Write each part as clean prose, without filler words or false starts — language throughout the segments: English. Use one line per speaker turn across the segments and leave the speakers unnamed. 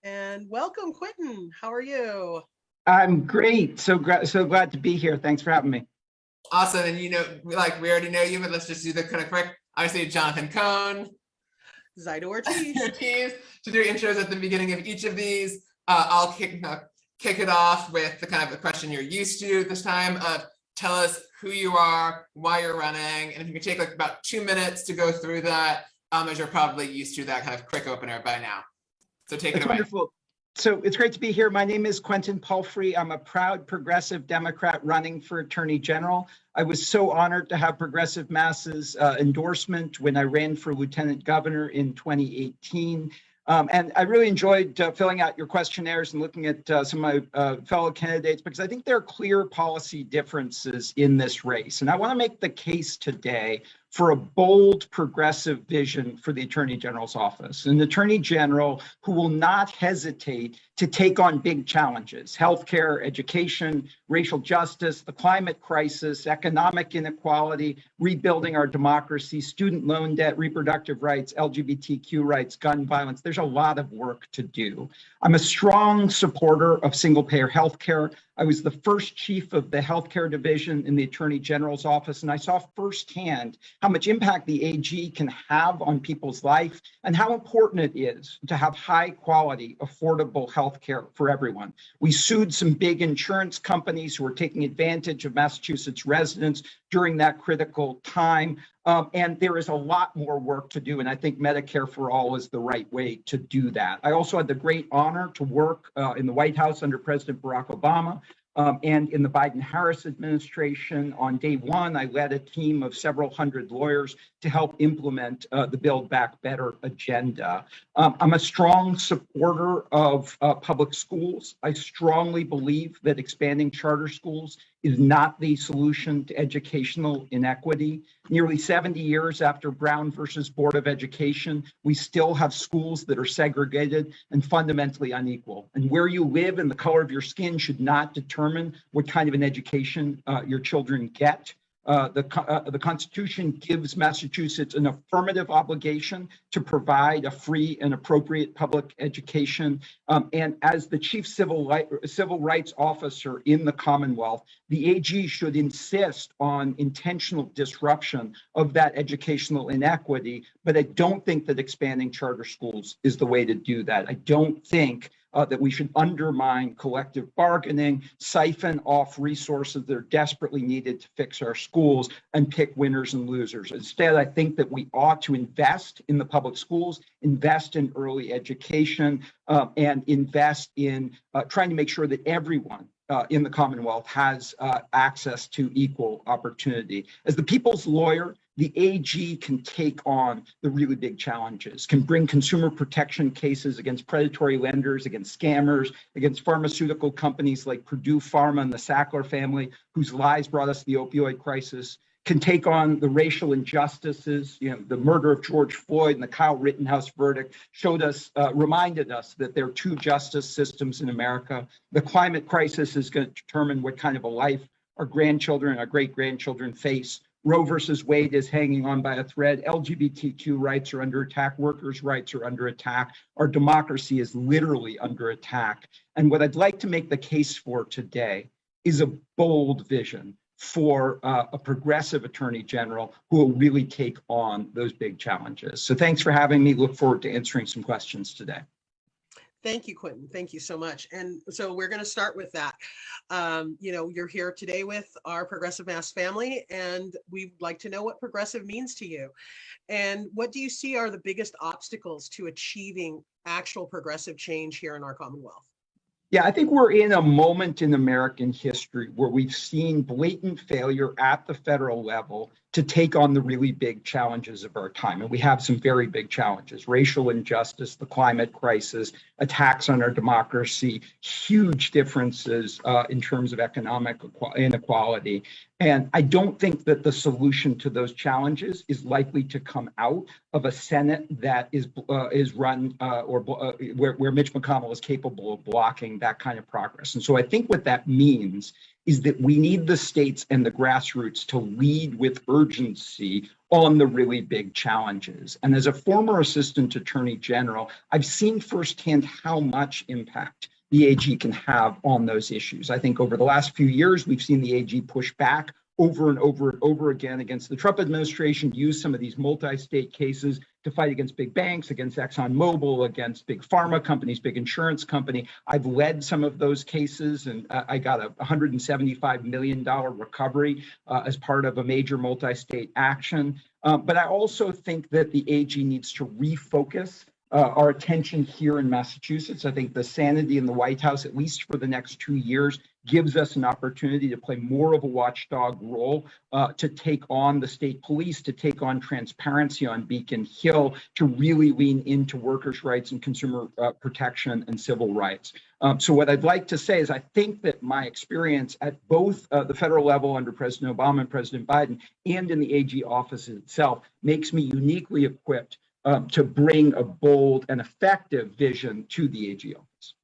And welcome, Quentin. How are you?
I'm great. So glad to be here. Thanks for having me.
Awesome. And we already know you, but let's just do the kind of quick. Obviously, Jonathan Cohn,
Zayda Ortiz.
To do intros at the beginning of each of these. I'll kick it off with the kind of a question you're used to this time of tell us who you are, why you're running, and if you can take like about 2 minutes to go through that, as you're probably used to that kind of quick opener by now. So take it away.
Wonderful. So it's great to be here. My name is Quentin Palfrey. I'm a proud progressive Democrat running for Attorney General. I was so honored to have Progressive Mass's endorsement when I ran for Lieutenant Governor in 2018. And I really enjoyed filling out your questionnaires and looking at some of my fellow candidates, because I think there are clear policy differences in this race. And I want to make the case today for a bold progressive vision for the Attorney General's office, an Attorney General who will not hesitate to take on big challenges: healthcare, education, racial justice, the climate crisis, economic inequality, rebuilding our democracy, student loan debt, reproductive rights, LGBTQ rights, gun violence. There's a lot of work to do. I'm a strong supporter of single-payer healthcare. I was the first chief of the healthcare division in the Attorney General's office, and I saw firsthand how much impact the AG can have on people's life and how important it is to have high quality, affordable healthcare for everyone. We sued some big insurance companies who were taking advantage of Massachusetts residents during that critical time. And there is a lot more work to do, and I think Medicare for All is the right way to do that. I also had the great honor to work in the White House under President Barack Obama and in the Biden-Harris administration. On day one, I led a team of several hundred lawyers to help implement the Build Back Better agenda. I'm a strong supporter of public schools. I strongly believe that expanding charter schools is not the solution to educational inequity. Nearly 70 years after Brown versus Board of Education, we still have schools that are segregated and fundamentally unequal. And where you live and the color of your skin should not determine what kind of an education your children get. The Constitution gives Massachusetts an affirmative obligation to provide a free and appropriate public education. And as the chief civil rights officer in the Commonwealth, the AG should insist on intentional disruption of that educational inequity. But I don't think that expanding charter schools is the way to do that. I don't think that we should undermine collective bargaining, siphon off resources that are desperately needed to fix our schools, and pick winners and losers. Instead, I think that we ought to invest in the public schools, invest in early education, and invest in trying to make sure that everyone in the Commonwealth has access to equal opportunity. As the people's lawyer, the AG can take on the really big challenges, can bring consumer protection cases against predatory lenders, against scammers, against pharmaceutical companies like Purdue Pharma and the Sackler family, whose lies brought us the opioid crisis, can take on the racial injustices. The murder of George Floyd and the Kyle Rittenhouse verdict reminded us that there are two justice systems in America. The climate crisis is going to determine what kind of a life our grandchildren, our great-grandchildren face. Roe versus Wade is hanging on by a thread. LGBTQ rights are under attack. Workers' rights are under attack. Our democracy is literally under attack. And what I'd like to make the case for today is a bold vision for a progressive attorney general who will really take on those big challenges. So thanks for having me. Look forward to answering some questions today.
Thank you, Quentin. Thank you so much. And so we're going to start with that. You're here today with our Progressive Mass family, and we'd like to know what progressive means to you. And what do you see are the biggest obstacles to achieving actual progressive change here in our Commonwealth?
Yeah, I think we're in a moment in American history where we've seen blatant failure at the federal level to take on the really big challenges of our time. And we have some very big challenges: racial injustice, the climate crisis, attacks on our democracy, huge differences in terms of economic inequality. And I don't think that the solution to those challenges is likely to come out of a Senate that is run where Mitch McConnell is capable of blocking that kind of progress. And so I think what that means is that we need the states and the grassroots to lead with urgency on the really big challenges. And as a former assistant attorney general, I've seen firsthand how much impact the AG can have on those issues. I think over the last few years, we've seen the AG push back over and over and over again against the Trump administration, use some of these multi-state cases to fight against big banks, against ExxonMobil, against big pharma companies, big insurance company. I've led some of those cases, and I got a $175 million recovery as part of a major multi-state action. But I also think that the AG needs to refocus our attention here in Massachusetts. I think the sanity in the White House, at least for the next 2 years, gives us an opportunity to play more of a watchdog role, to take on the state police, to take on transparency on Beacon Hill, to really lean into workers' rights and consumer protection and civil rights. So what I'd like to say is I think that my experience at both the federal level under President Obama and President Biden and in the AG office itself makes me uniquely equipped to bring a bold and effective vision to the AG office.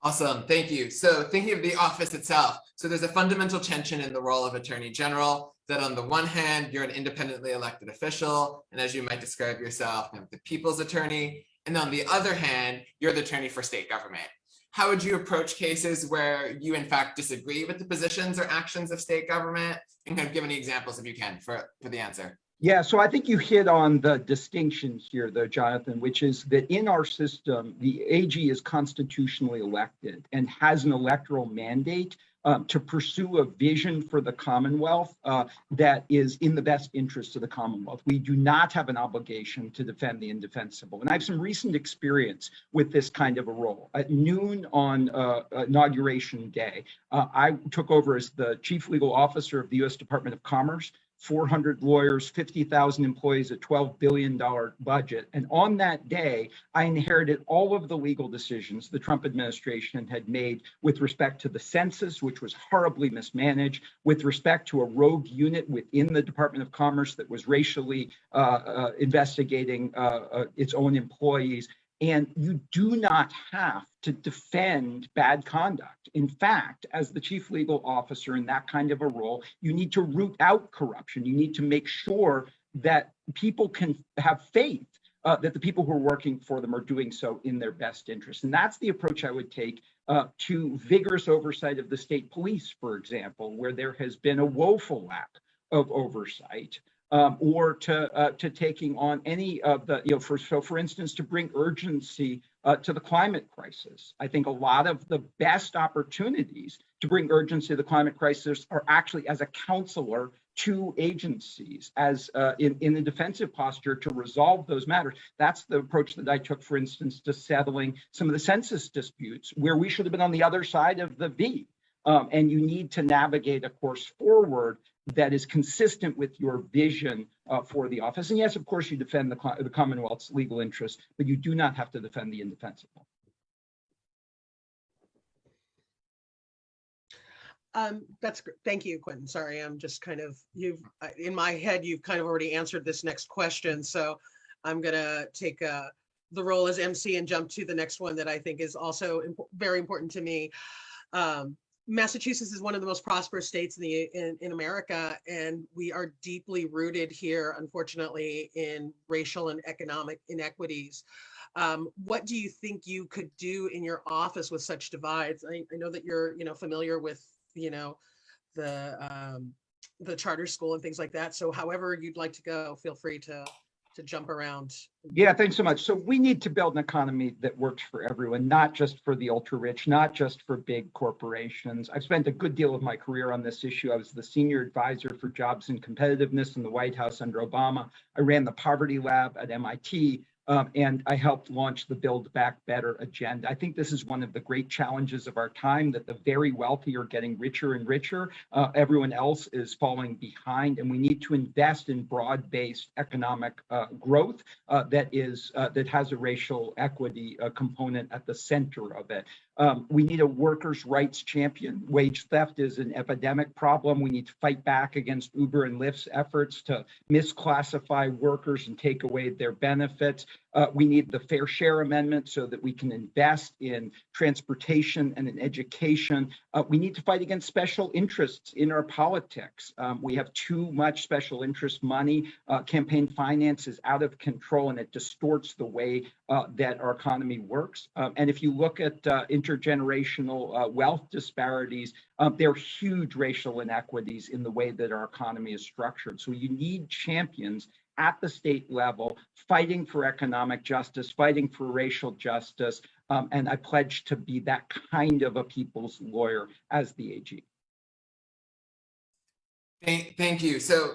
Awesome, thank you. So thinking of the office itself, so there's a fundamental tension in the role of Attorney General, that on the one hand, you're an independently elected official, and as you might describe yourself, the people's attorney, and on the other hand, you're the attorney for state government. How would you approach cases where you in fact disagree with the positions or actions of state government? And kind of give any examples if you can for the answer.
Yeah, so I think you hit on the distinction here, though, Jonathan, which is that in our system, the AG is constitutionally elected and has an electoral mandate to pursue a vision for the Commonwealth that is in the best interest of the Commonwealth. We do not have an obligation to defend the indefensible. And I have some recent experience with this kind of a role. At noon on Inauguration Day, I took over as the Chief Legal Officer of the U.S. Department of Commerce. 400 lawyers, 50,000 employees, a $12 billion budget. And on that day, I inherited all of the legal decisions the Trump administration had made with respect to the census, which was horribly mismanaged, with respect to a rogue unit within the Department of Commerce that was racially investigating its own employees. And you do not have to defend bad conduct. In fact, as the chief legal officer in that kind of a role, you need to root out corruption. You need to make sure that people can have faith that the people who are working for them are doing so in their best interest. And that's the approach I would take to vigorous oversight of the state police, for example, where there has been a woeful lack of oversight. Or to taking on any of the, for instance, to bring urgency to the climate crisis. I think a lot of the best opportunities to bring urgency to the climate crisis are actually as a counselor to agencies, as in the defensive posture to resolve those matters. That's the approach that I took, for instance, to settling some of the census disputes where we should have been on the other side of the V. And you need to navigate a course forward that is consistent with your vision for the office. And yes, of course, you defend the Commonwealth's legal interests, but you do not have to defend the indefensible.
That's great. Thank you, Quentin. Sorry, I'm just kind of, in my head, you've kind of already answered this next question. So I'm going to take the role as MC and jump to the next one that I think is also very important to me. Massachusetts is one of the most prosperous states in America, and we are deeply rooted here, unfortunately, in racial and economic inequities. What do you think you could do in your office with such divides? I know that you're, familiar with, the charter school and things like that. So however you'd like to go, feel free to jump around.
Yeah, thanks so much. So we need to build an economy that works for everyone, not just for the ultra rich, not just for big corporations. I've spent a good deal of my career on this issue. I was the senior advisor for jobs and competitiveness in the White House under Obama. I ran the poverty lab at MIT. And I helped launch the Build Back Better agenda. I think this is one of the great challenges of our time, that the very wealthy are getting richer and richer. Everyone else is falling behind, and we need to invest in broad-based economic growth that has a racial equity component at the center of it. We need a workers' rights champion. Wage theft is an epidemic problem. We need to fight back against Uber and Lyft's efforts to misclassify workers and take away their benefits. We need the Fair Share Amendment so that we can invest in transportation and in education. We need to fight against special interests in our politics. We have too much special interest money. Campaign finance is out of control, and it distorts the way that our economy works. And if you look at intergenerational wealth disparities, there are huge racial inequities in the way that our economy is structured. So you need champions at the state level, fighting for economic justice, fighting for racial justice, and I pledge to be that kind of a people's lawyer as the AG.
Thank you. So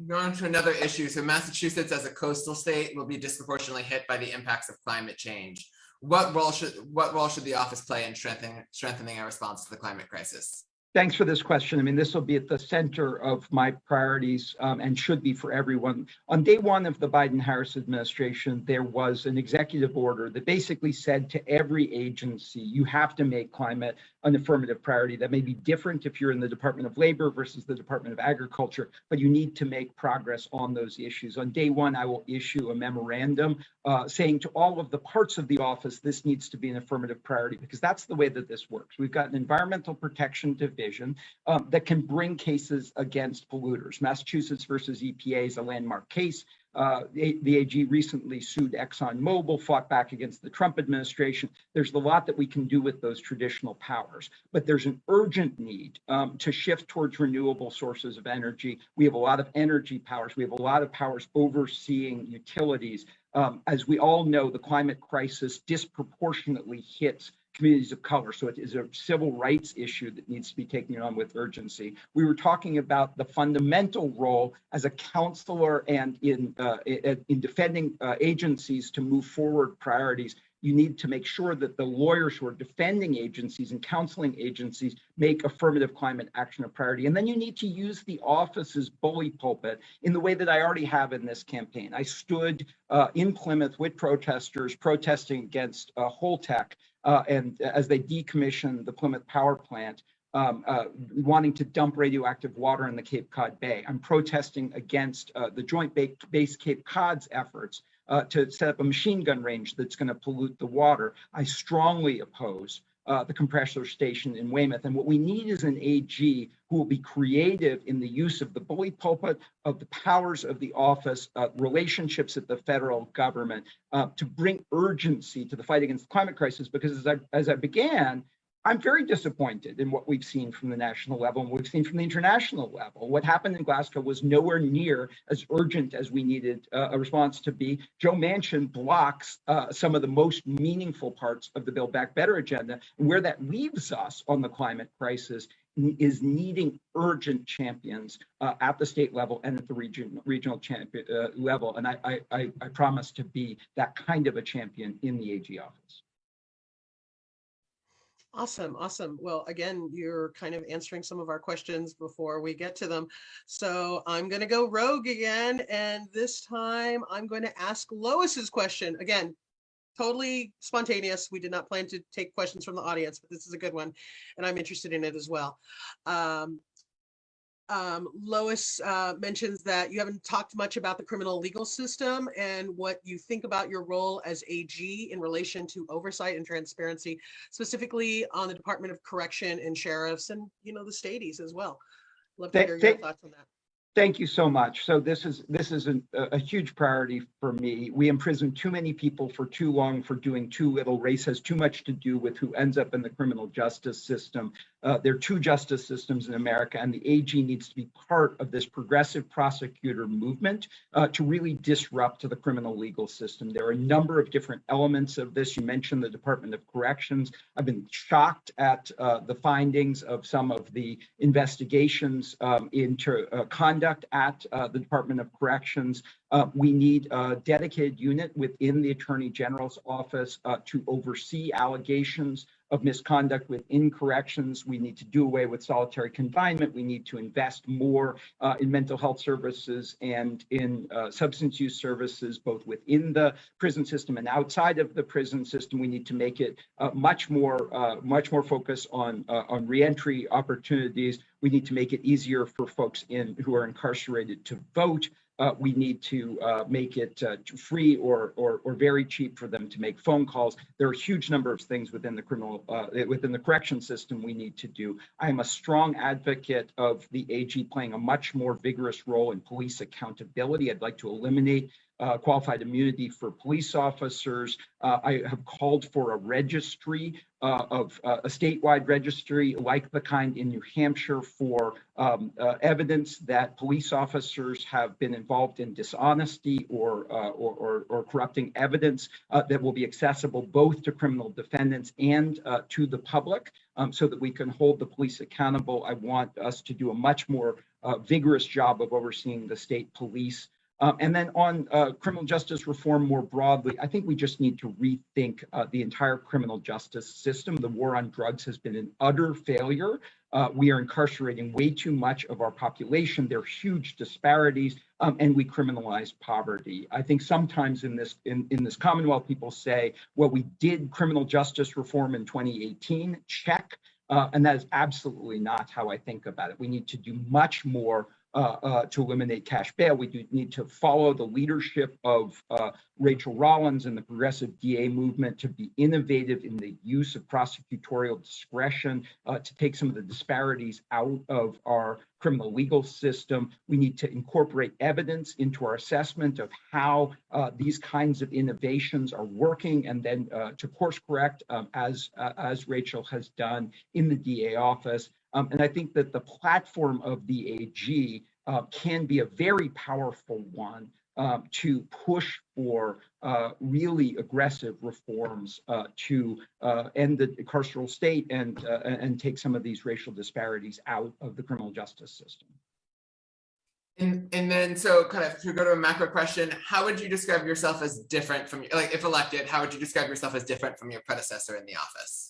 going to another issue. So Massachusetts as a coastal state will be disproportionately hit by the impacts of climate change. What role should the office play in strengthening our response to the climate crisis?
Thanks for this question. I mean, this will be at the center of my priorities and should be for everyone. On day one of the Biden-Harris administration, there was an executive order that basically said to every agency, you have to make climate an affirmative priority. That may be different if you're in the Department of Labor versus the Department of Agriculture, but you need to make progress on those issues. On day one, I will issue a memorandum saying to all of the parts of the office, this needs to be an affirmative priority, because that's the way that this works. We've got an environmental protection division that can bring cases against polluters. Massachusetts versus EPA is a landmark case. The AG recently sued ExxonMobil, fought back against the Trump administration. There's a lot that we can do with those traditional powers, but there's an urgent need to shift towards renewable sources of energy. We have a lot of energy powers. We have a lot of powers overseeing utilities. As we all know, the climate crisis disproportionately hits communities of color. So it is a civil rights issue that needs to be taken on with urgency. We were talking about the fundamental role as a counselor and in defending agencies to move forward priorities. You need to make sure that the lawyers who are defending agencies and counseling agencies make affirmative climate action a priority. And then you need to use the office's bully pulpit in the way that I already have in this campaign. I stood in Plymouth with protesters protesting against Holtec and as they decommissioned the Plymouth power plant, wanting to dump radioactive water in the Cape Cod Bay. I'm protesting against the Joint Base Cape Cod's efforts to set up a machine gun range that's going to pollute the water. I strongly oppose the compressor station in Weymouth. And what we need is an AG who will be creative in the use of the bully pulpit, of the powers of the office, relationships at the federal government to bring urgency to the fight against the climate crisis. Because as I began, I'm very disappointed in what we've seen from the national level and what we've seen from the international level. What happened in Glasgow was nowhere near as urgent as we needed a response to be. Joe Manchin blocks some of the most meaningful parts of the Build Back Better agenda. And where that leaves us on the climate crisis is needing urgent champions at the state level and at the regional champion level. And I promise to be that kind of a champion in the AG office.
Awesome. Awesome. Well, again, you're kind of answering some of our questions before we get to them. So I'm going to go rogue again. And this time I'm going to ask Lois's question. Again, totally spontaneous. We did not plan to take questions from the audience, but this is a good one. And I'm interested in it as well. Lois mentions that you haven't talked much about the criminal legal system and what you think about your role as AG in relation to oversight and transparency, specifically on the Department of Correction and sheriffs and, you know, the stadies as well. Love to hear your thoughts on that.
Thank you so much. So this is a huge priority for me. We imprison too many people for too long for doing too little. Race has too much to do with who ends up in the criminal justice system. There are two justice systems in America, and the AG needs to be part of this progressive prosecutor movement to really disrupt the criminal legal system. There are a number of different elements of this. You mentioned the Department of Corrections. I've been shocked at the findings of some of the investigations into conduct at the Department of Corrections. We need a dedicated unit within the Attorney General's office to oversee allegations of misconduct within corrections. We need to do away with solitary confinement. We need to invest more in mental health services and in substance use services, both within the prison system and outside of the prison system. We need to make it much more focus on reentry opportunities. We need to make it easier for folks who are incarcerated to vote. We need to make it free or very cheap for them to make phone calls. There are a huge number of things within the correction system we need to do. I am a strong advocate of the AG playing a much more vigorous role in police accountability. I'd like to eliminate qualified immunity for police officers. I have called for a registry a statewide registry like the kind in New Hampshire for evidence that police officers have been involved in dishonesty or corrupting evidence that will be accessible both to criminal defendants and to the public, so that we can hold the police accountable. I want us to do a much more vigorous job of overseeing the state police. And then on criminal justice reform more broadly, I think we just need to rethink the entire criminal justice system. The war on drugs has been an utter failure. We are incarcerating way too much of our population. There are huge disparities, and we criminalize poverty. I think sometimes in this Commonwealth, people say, well, we did criminal justice reform in 2018, check. And that is absolutely not how I think about it. We need to do much more to eliminate cash bail. We do need to follow the leadership of Rachel Rollins and the progressive DA movement to be innovative in the use of prosecutorial discretion to take some of the disparities out of our criminal legal system. We need to incorporate evidence into our assessment of how these kinds of innovations are working, and then to course correct as Rachel has done in the DA office. And I think that the platform of the AG can be a very powerful one to push for really aggressive reforms to end the carceral state and take some of these racial disparities out of the criminal justice system.
And then, so kind of to go to a macro question, how would you describe yourself as different from, like, if elected, how would you describe yourself as different from your predecessor in the office?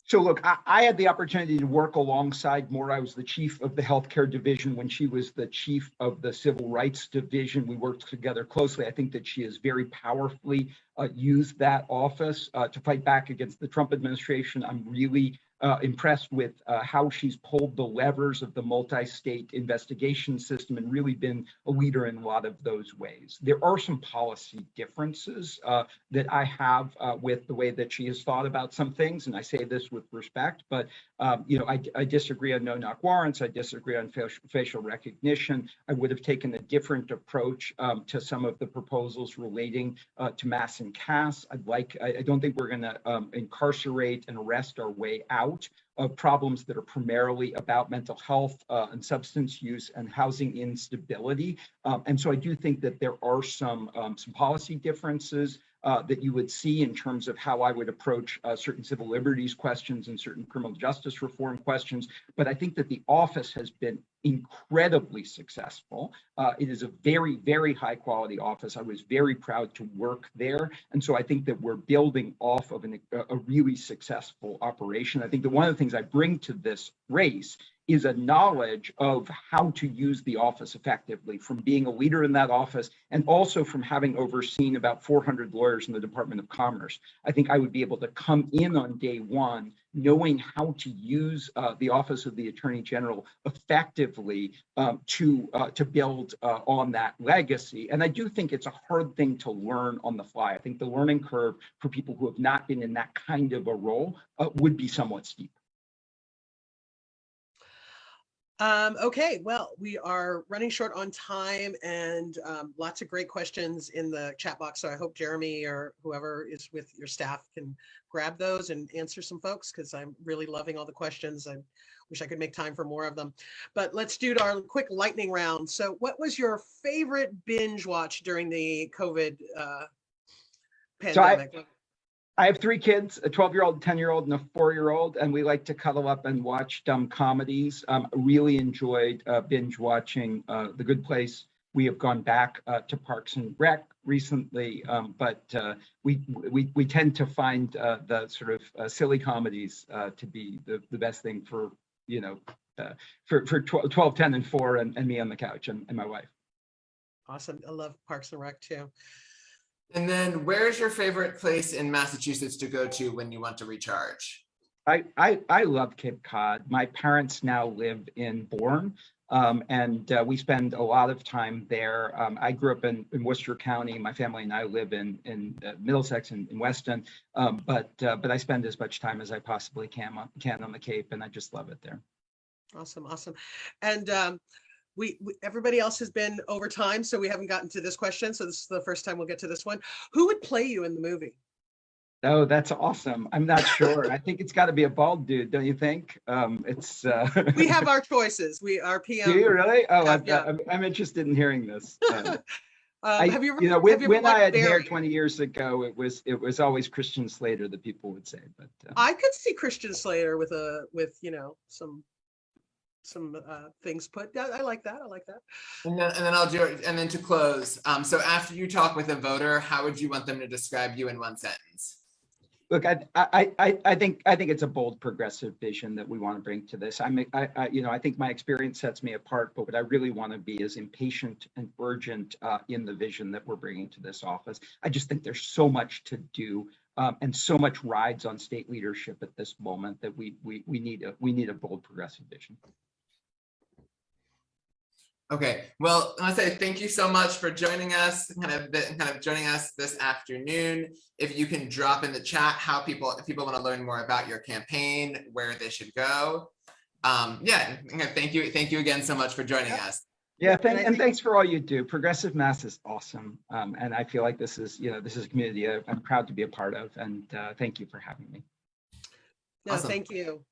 So look, I had the opportunity to work alongside Maura. I was the chief of the healthcare division when she was the chief of the civil rights division. We worked together closely. I think that she has very powerfully used that office to fight back against the Trump administration. I'm really impressed with how she's pulled the levers of the multi-state investigation system and really been a leader in a lot of those ways. There are some policy differences that I have with the way that she has thought about some things, and I say this with respect, but I disagree on no-knock warrants. I disagree on facial recognition. I would have taken a different approach to some of the proposals relating to mass and CAS. I don't think we're going to incarcerate and arrest our way out of problems that are primarily about mental health and substance use and housing instability. And so I do think that there are some policy differences that you would see in terms of how I would approach certain civil liberties questions and certain criminal justice reform questions. But I think that the office has been incredibly successful. It is a very, very high quality office. I was very proud to work there. And so I think that we're building off of a really successful operation. I think that one of the things I bring to this race is a knowledge of how to use the office effectively, from being a leader in that office and also from having overseen about 400 lawyers in the Department of Commerce. I think I would be able to come in on day one knowing how to use the Office of the Attorney General effectively to build on that legacy. And I do think it's a hard thing to learn on the fly. I think the learning curve for people who have not been in that kind of a role would be somewhat steep.
Okay, well, we are running short on time, and lots of great questions in the chat box. So I hope Jeremy or whoever is with your staff can grab those and answer some folks, because I'm really loving all the questions. I wish I could make time for more of them. But let's do our quick lightning round. So what was your favorite binge watch during the COVID pandemic?
So I have 3 kids, a 12-year-old, a 10-year-old, and a 4-year-old, and we like to cuddle up and watch dumb comedies. Really enjoyed binge watching The Good Place We have gone back to Parks and Rec recently, but we tend to find the sort of silly comedies to be the best thing for, for 12, 10, and 4, and me on the couch and my wife.
Awesome. I love Parks and Rec too.
And then where's your favorite place in Massachusetts to go to when you want to recharge?
I love Cape Cod. My parents now live in Bourne, and we spend a lot of time there. I grew up in Worcester County. My family and I live in Middlesex and in Weston, but I spend as much time as I possibly can on the Cape, and I just love it there.
Awesome, awesome. And we everybody else has been over time, so we haven't gotten to this question. So this is the first time we'll get to this one. Who would play you in the movie?
Oh, that's awesome. I'm not sure. I think it's got to be a bald dude, don't you think? It's.
We have our choices. Our PM.
Do you really? Oh,
yeah.
I'm interested in hearing this.
Have you ever?
When I had hair 20 years ago, it was always Christian Slater that people would say. But
I could see Christian Slater with some things put. I like that. I like that.
And then I'll do it. And then to close, so after you talk with a voter, how would you want them to describe you in one sentence?
Look, I think it's a bold, progressive vision that we want to bring to this. I think my experience sets me apart, but what I really want to be is impatient and urgent in the vision that we're bringing to this office. I just think there's so much to do and so much rides on state leadership at this moment that we need a bold, progressive vision.
Okay, well, I want to say thank you so much for joining us, kind of joining us this afternoon. If you can drop in the chat if people want to learn more about your campaign, where they should go. Yeah, thank you again so much for joining us.
Yeah, thanks for all you do. Progressive Mass is awesome, and I feel like this is a community I'm proud to be a part of, and thank you for having me.
No,
Awesome.
thank you.